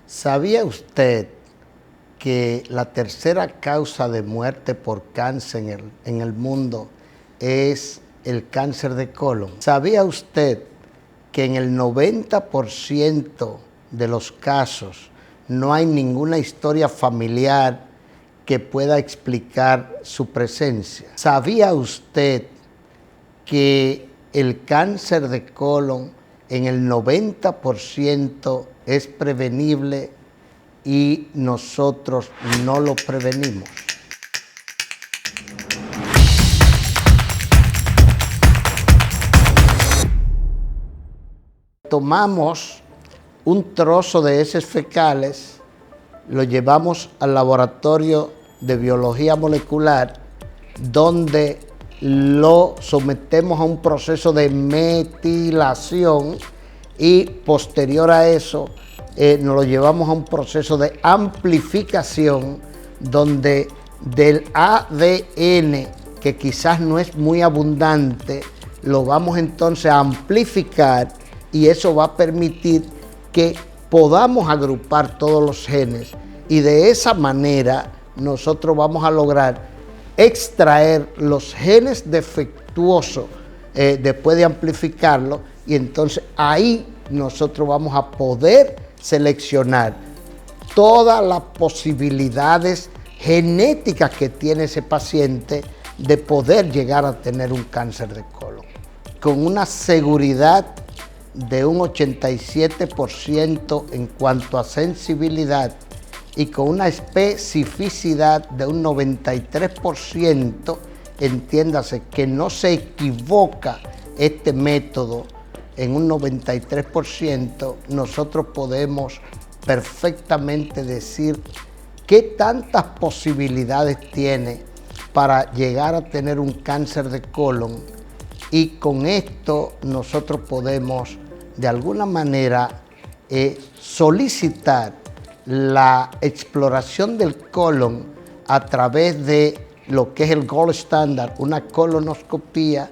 ¿Sabía usted que la tercera causa de muerte por cáncer en el mundo es el cáncer de colon? ¿Sabía usted que en el 90% de los casos no hay ninguna historia familiar que pueda explicar su presencia? ¿Sabía usted que el cáncer de colon en el 90% es prevenible y nosotros no lo prevenimos? Tomamos un trozo de heces fecales, lo llevamos al laboratorio de biología molecular, donde lo sometemos a un proceso de metilación y posterior a eso nos lo llevamos a un proceso de amplificación, donde del ADN, que quizás no es muy abundante, lo vamos entonces a amplificar, y eso va a permitir que podamos agrupar todos los genes, y de esa manera nosotros vamos a lograr extraer los genes defectuosos después de amplificarlo, y entonces ahí nosotros vamos a poder seleccionar todas las posibilidades genéticas que tiene ese paciente de poder llegar a tener un cáncer de colon, con una seguridad de un 87% en cuanto a sensibilidad y con una especificidad de un 93%, entiéndase que no se equivoca este método en un 93%, nosotros podemos perfectamente decir qué tantas posibilidades tiene para llegar a tener un cáncer de colon, y con esto nosotros podemos de alguna manera solicitar la exploración del colon a través de lo que es el gold standard, una colonoscopía,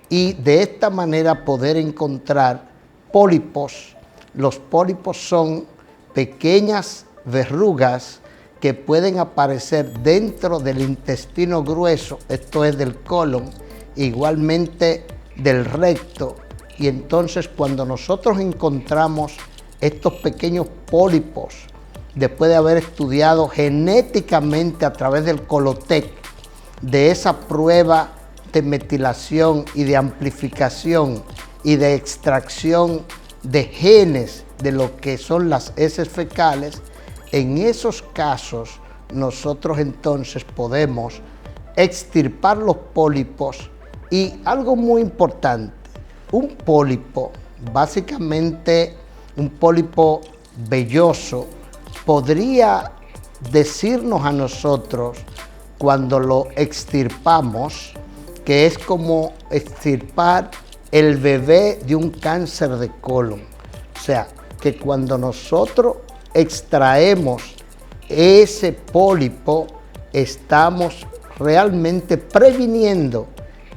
y de esta manera poder encontrar pólipos. Los pólipos son pequeñas verrugas que pueden aparecer dentro del intestino grueso, esto es del colon, igualmente del recto, y entonces cuando nosotros encontramos estos pequeños pólipos, después de haber estudiado genéticamente a través del Colotec, de esa prueba de metilación y de amplificación y de extracción de genes de lo que son las heces fecales, en esos casos nosotros entonces podemos extirpar los pólipos. Y algo muy importante, un pólipo, básicamente un pólipo velloso, podría decirnos a nosotros cuando lo extirpamos que es como extirpar el bebé de un cáncer de colon. O sea, que cuando nosotros extraemos ese pólipo, estamos realmente previniendo,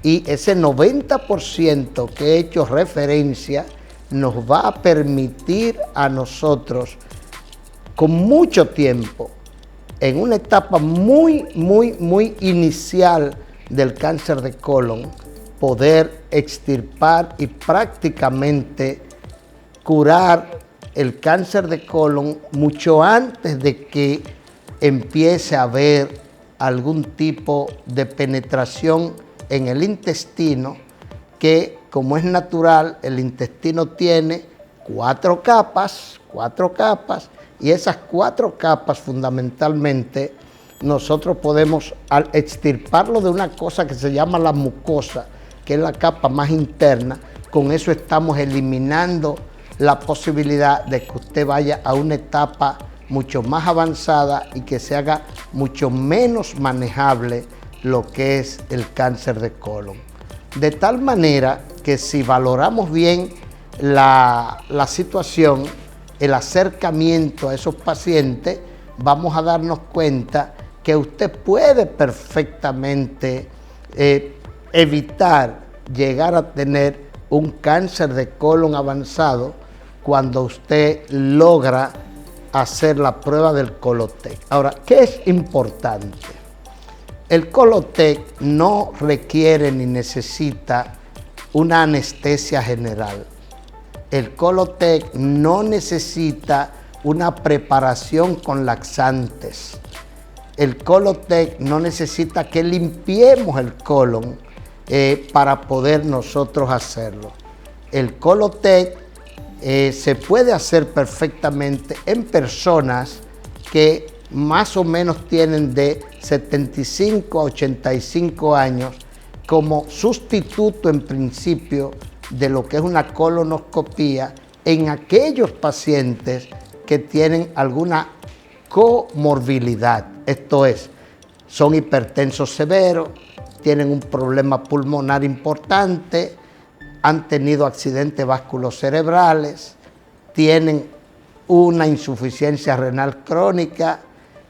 y ese 90% que he hecho referencia nos va a permitir a nosotros, con mucho tiempo, en una etapa muy inicial del cáncer de colon, poder extirpar y prácticamente curar el cáncer de colon mucho antes de que empiece a haber algún tipo de penetración en el intestino, que, como es natural, el intestino tiene cuatro capas, y esas cuatro capas fundamentalmente nosotros podemos, al extirparlo de una cosa que se llama la mucosa, que es la capa más interna, con eso estamos eliminando la posibilidad de que usted vaya a una etapa mucho más avanzada y que se haga mucho menos manejable lo que es el cáncer de colon. De tal manera que si valoramos bien la situación, el acercamiento a esos pacientes, vamos a darnos cuenta que usted puede perfectamente evitar llegar a tener un cáncer de colon avanzado cuando usted logra hacer la prueba del Colotec. Ahora, ¿qué es importante? El Colotec no requiere ni necesita una anestesia general. El Colotec no necesita una preparación con laxantes. El Colotec no necesita que limpiemos el colon para poder nosotros hacerlo. El Colotec se puede hacer perfectamente en personas que más o menos tienen de 75 a 85 años como sustituto en principio de lo que es una colonoscopía en aquellos pacientes que tienen alguna comorbilidad. Esto es, son hipertensos severos, tienen un problema pulmonar importante, han tenido accidentes vasculocerebrales, tienen una insuficiencia renal crónica,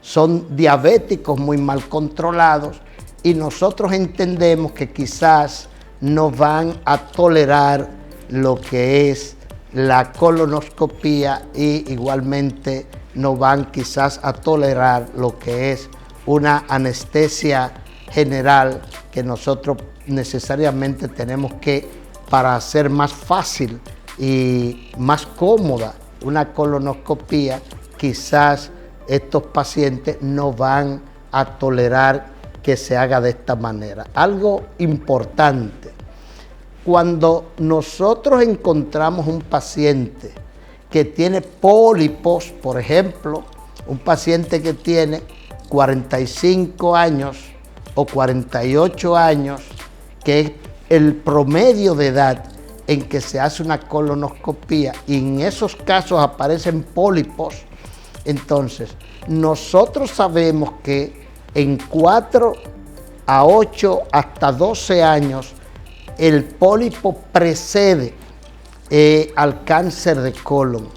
son diabéticos muy mal controlados y nosotros entendemos que quizás no van a tolerar lo que es la colonoscopía y igualmente no van quizás a tolerar lo que es una anestesia general que nosotros necesariamente tenemos que, para hacer más fácil y más cómoda una colonoscopía, quizás estos pacientes no van a tolerar que se haga de esta manera. Algo importante, cuando nosotros encontramos un paciente que tiene pólipos, por ejemplo, un paciente que tiene 45 años o 48 años, que es el promedio de edad en que se hace una colonoscopía, y en esos casos aparecen pólipos, entonces nosotros sabemos que en 4 a 8 hasta 12 años el pólipo precede al cáncer de colon.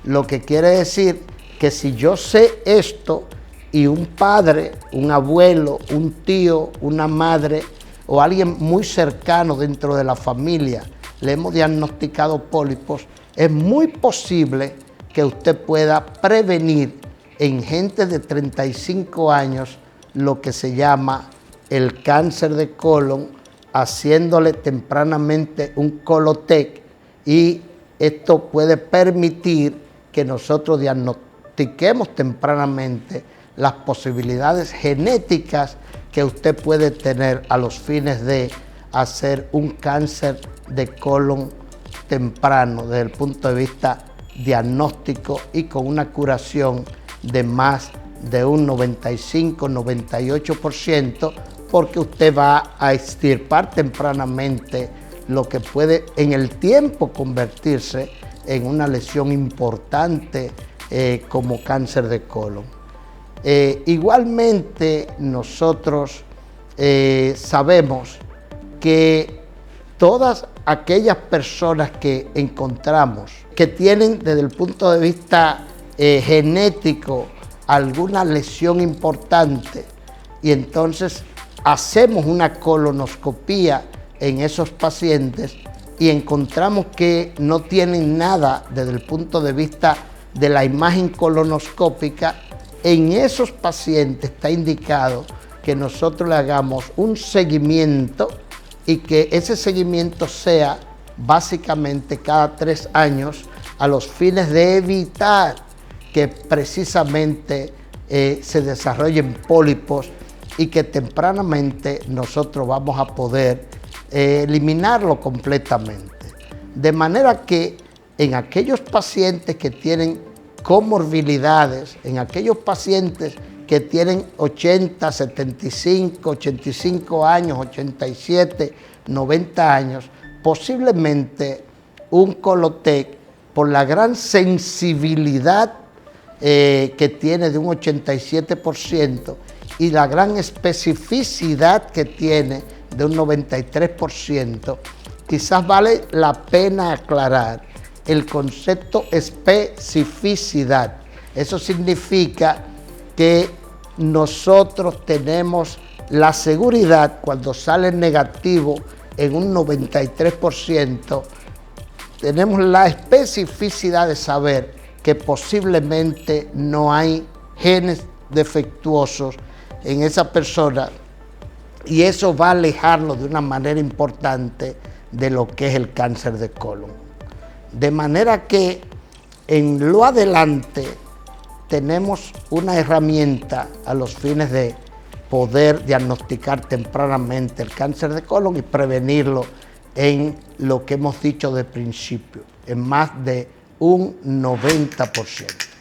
Lo que quiere decir que si yo sé esto y un padre, un abuelo, un tío, una madre o alguien muy cercano dentro de la familia le hemos diagnosticado pólipos, es muy posible que usted pueda prevenir en gente de 35 años lo que se llama el cáncer de colon, haciéndole tempranamente un Colotec, y esto puede permitir que nosotros diagnostiquemos tempranamente las posibilidades genéticas que usted puede tener a los fines de hacer un cáncer de colon temprano desde el punto de vista diagnóstico y con una curación de más de un 95-98%, porque usted va a extirpar tempranamente lo que puede en el tiempo convertirse en una lesión importante como cáncer de colon. Igualmente nosotros sabemos que todas aquellas personas que encontramos que tienen desde el punto de vista genético alguna lesión importante y entonces hacemos una colonoscopía en esos pacientes y encontramos que no tienen nada desde el punto de vista de la imagen colonoscópica, en esos pacientes está indicado que nosotros le hagamos un seguimiento y que ese seguimiento sea básicamente cada 3 años a los fines de evitar que precisamente se desarrollen pólipos y que tempranamente nosotros vamos a poder eliminarlo completamente. De manera que en aquellos pacientes que tienen comorbilidades, en aquellos pacientes que tienen 80, 75, 85 años, 87, 90 años, posiblemente un Colotec, por la gran sensibilidad que tiene de un 87% y la gran especificidad que tiene de un 93%, quizás vale la pena aclarar el concepto especificidad. Eso significa que nosotros tenemos la seguridad, cuando sale negativo en un 93%, tenemos la especificidad de saber que posiblemente no hay genes defectuosos en esa persona, y eso va a alejarlo de una manera importante de lo que es el cáncer de colon. De manera que en lo adelante tenemos una herramienta a los fines de poder diagnosticar tempranamente el cáncer de colon y prevenirlo en lo que hemos dicho de principio, en más de un 90%.